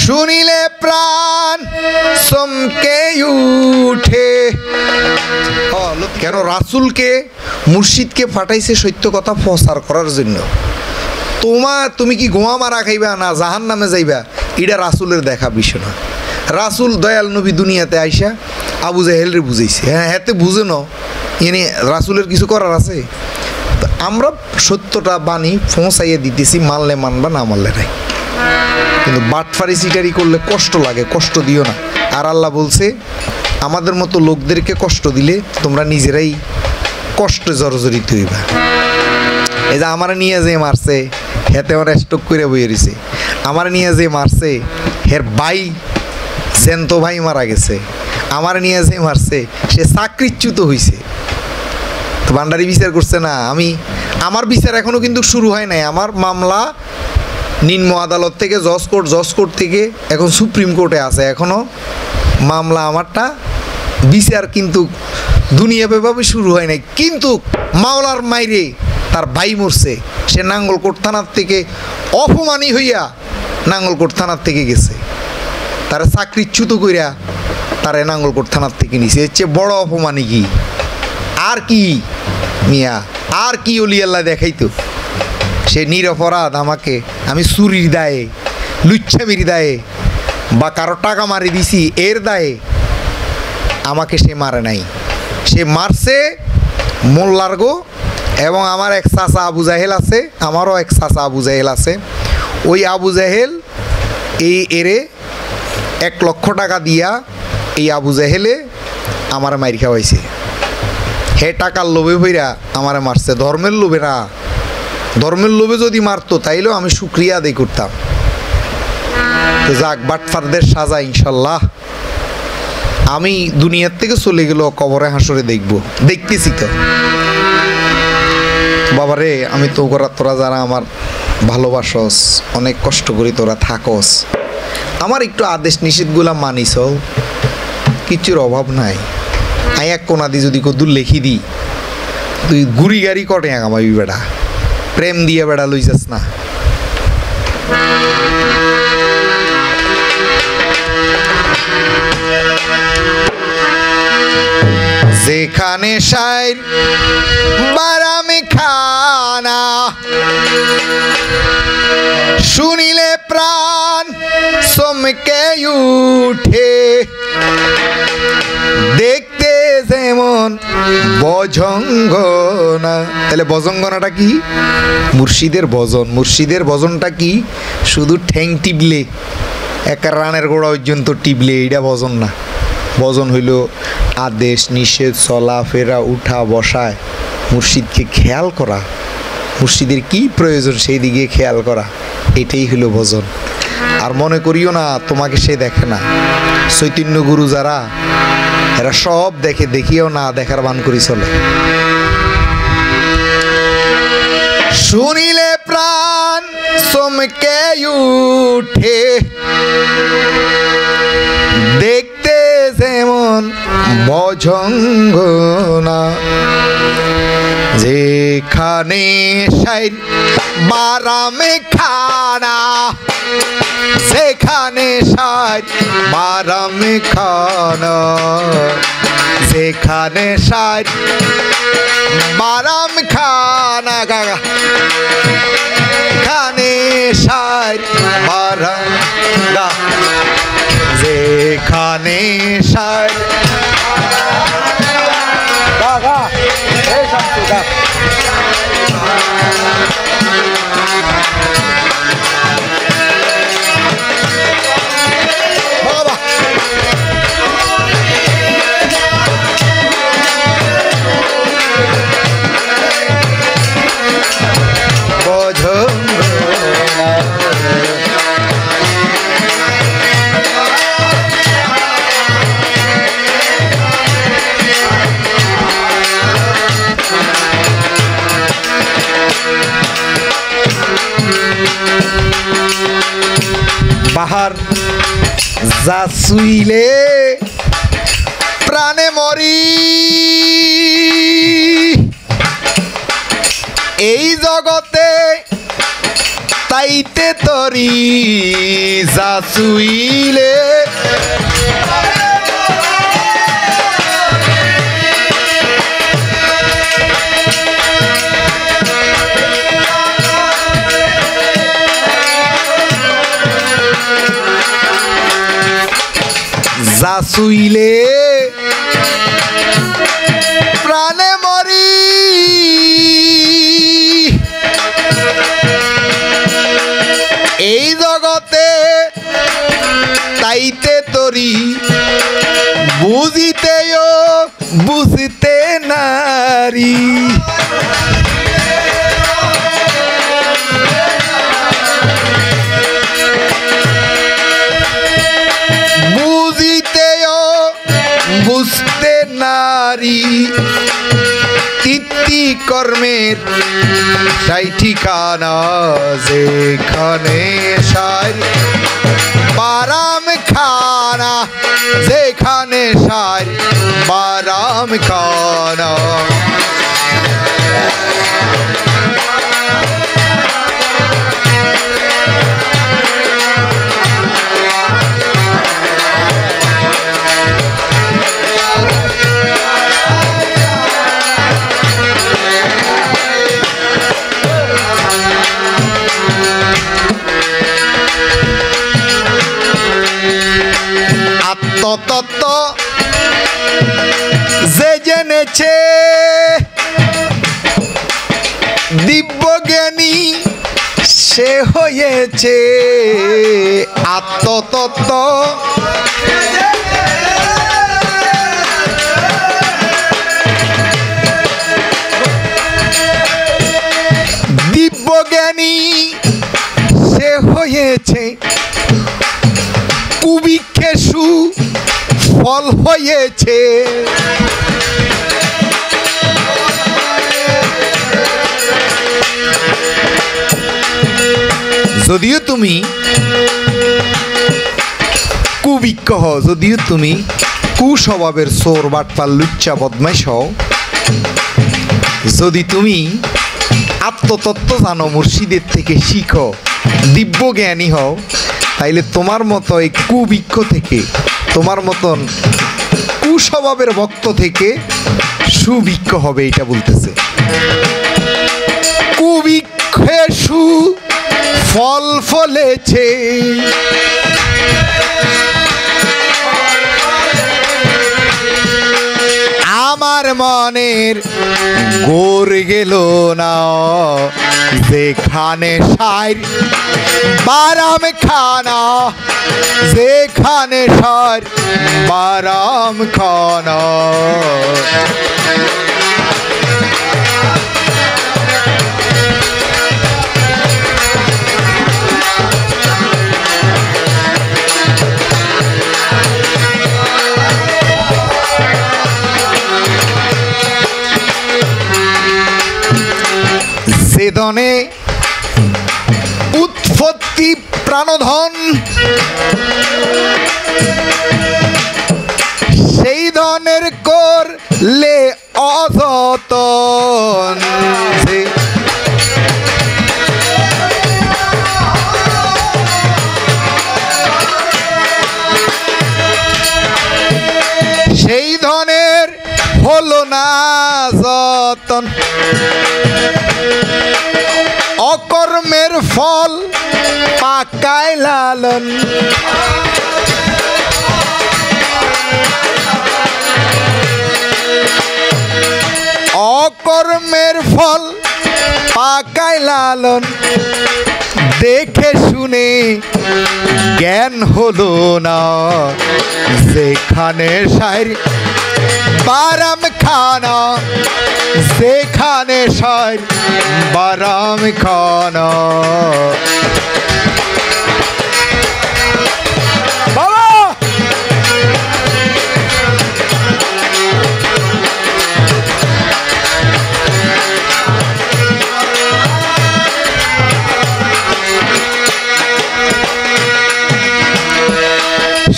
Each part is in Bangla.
শুনিলে প্রাণ চমকে উঠে। কেন রাসূলকে মুর্শিদকে পাঠাইছে সত্য কথা প্রচার করার জন্য। তুমি কি গোয়া মারা খাইবা না জাহান্নামে যাইবা, এটা রাসূলের দেখা বিষয় না। রাসূল দয়াল নবী দুনিয়াতে আইসা আবু জাহেলরে বুঝাইছে, হ্যাঁ হাতে বুঝে ন এনে রাসূলের কিছু করার আছে। আমরা সত্যটা বাণী পৌঁছাইয়ে দিতেছি, মানলে মানবা না মানলে নাই। কিন্তু বাটফারি সিটারি করলে কষ্ট লাগে, কষ্ট দিও না। আর আল্লাহ বলছে আমাদের মতো লোকদেরকে কষ্ট দিলে তোমরা নিজেরাই কষ্টে জর্জরিত হইবা। এই যে আমার নিয়ে যে মারছে হেতে আমার স্টক করে বইয়ে রয়েছে, আমার নিয়ে যে মারছে হের ভাই জ্যান্ত ভাই মারা গেছে, আমার নিয়ে যে মারছে সে চাকরিচ্যুত হয়েছে। তো ভান্ডারি বিচার করছে না, আমার বিচার এখনও কিন্তু শুরু হয় নাই। আমার মামলা নিম্ন আদালত থেকে জজ কোর্ট থেকে এখন সুপ্রিম কোর্টে আছে, এখনও মামলা আমারটা বিচার কিন্তু দুনিয়াভাবে শুরু হয় নাই। কিন্তু মাওলার মাইরে তার ভাই মরছে, সে নাঙ্গলকোট থানার থেকে অপমানী হইয়া নাঙ্গলকোট থানার থেকে গেছে, তারা চাকরিচ্যুত কইরা তারা নাঙ্গলকোট থানার থেকে নিছে। এর চেয়ে বড় অপমানী কি আর কি মিয়া, আর কি অলি আল্লাহ দেখাইতো। সে নিরপরাধ, আমাকে আমি চুরির দায়ে, লুচ্ছামির দায়ে বা কারো টাকা মারি দিছি এর দায়ে আমাকে সে মারে নাই। সে মারছে মোল্লার গো। এবং আমার এক চাচা আবু জাহেল আছে, আমারও এক চাচা আবু জাহেল আছে। ওই আবু জাহেল এরে 1 লক্ষ টাকা দিয়া এই আবু জাহেলে আমার মাইর খাওয়াইছে। হে টাকার লোভে ভইরা আমারে মারছে, ধর্মের লোভে না। ধর্মের লোভে যদি মারতো তাইলেও আমি শুকরিয়া আদায় করতাম। তো যাক, বাটফারদের সাজা ইনশাল্লাহ আমি দুনিয়ার থেকে চলে গেল কবরে হাসরে দেখতেছি। তো বাবারে, আমি তো তোরা যারা আমার ভালোবাসস, অনেক কষ্ট করি তোরা থাকস, আমার একটু আদেশ নিষেধগুলা মানিস, কিছুর অভাব নাই। আই এক কোনা দি যদি কদূর লেখি দি তুই গুড়ি গাড়ি কটে কামাবি বেড়া, প্রেম দিয়ে বেড়া লই যাস না। যেখানে সাইর বারামে খানা শুনিলে প্রাণ চমকে উঠে, দেখতে যেমন বজঙ্গনা। তাহলে বজঙ্গনাটা কি? মুর্শিদের ভজন। মুর্শিদের ভজনটা কি? শুধু ঠ্যাং টিপলে, এক রানের গোড়া পর্যন্ত টিপলে এইটা ভজন না। ভজন হইল আদেশ নিষেধ, চলাফেরা, উঠা বসায় মুর্শিদকে খেয়াল করা, মুর্শিদের কি প্রয়োজন সেই দিকে খেয়াল করা, এটাই হলো ভজন। আর মনে করিও না তোমাকে সে দেখে না। চৈতন্য গুরু যারা, এরা সব দেখে, দেখিও না দেখার বান করি চলে। শুনিলে প্রাণ চমকে উঠে, দেখতে যেমন বজঙ্গনা। যেখানে সাইর বারামে খানা, যেখানে সাইর বারামে খানা, যেখানে সাইর বারাম খানা, গাগা খানে সাইর বারাম গা, যেখানে সাইর গাগা এই শামসু গা। বাহার যা শুইলে প্রাণে মরি, এই জগতে তাইতে তরি যা ছুইলে যা ছুইলে প্রাণে মরি এই জগতে তাইতে তরি বুঝিতেও বুঝিতে নারী বুঝতে নারী তিত্তি কর্মের তাই ঠিকানা যেখানে সার বারাম খানা যেখানে সার বারাম খানা আত্মতত্ত্ব যে জেনেছে দিব্যজ্ঞানী সে হয়েছে আত্মতত্ত্ব দিব্যজ্ঞানী সে হয়েছে কুবিক্ষেসু ফল হয়েছে যদিও তুমি কুবিক্ষ হও যদিও তুমি কুস্বভাবের চোর বাটপার লুচ্চা বদমাইশ হও যদি তুমি আত্মতত্ত্ব জানো মুর্শিদের থেকে শিখো দিব্যজ্ঞানী হও তাইলে তোমার মতো এই কুবিক্ষ থেকে তোমার মতন কুস্বভাবের ভক্ত থেকে সুবিক্ষ হবে এটা বলতেছে কুবিক্ষে সু ফল ফলেছে আমার মনের গোর গেল না যেখানে সার বারাম খানা যেখানে সার বারাম খানা চেতনে উৎপত্তি প্রাণধন সেই ধনের করলে অযতন সেই ধনের হলো না যতন অকর্মের ফল পাকায় লালন অকর্মের ফল পাকায় লালন দেখে শুনে জ্ঞান হলো না যেখানে সার বারাম খানা যেখানে সার বারাম খানা বাবা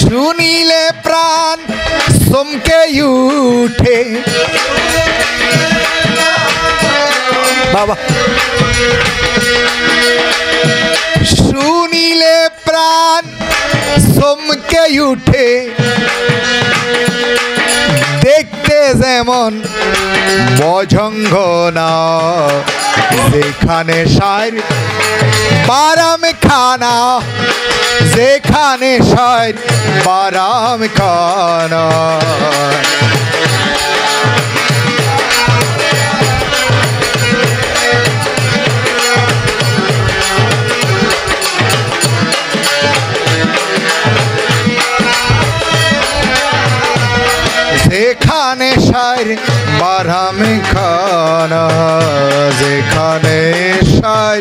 শুনিলে প্রাণ চমকে উঠে বাবা শুনিলে প্রাণ চমকে উঠে দেখতে যেমন বজঙ্গনা যেখানে সার বারাম খানা যেখানে সার বারাম খানা যেখানে সার বারাম খানা যেখানে সার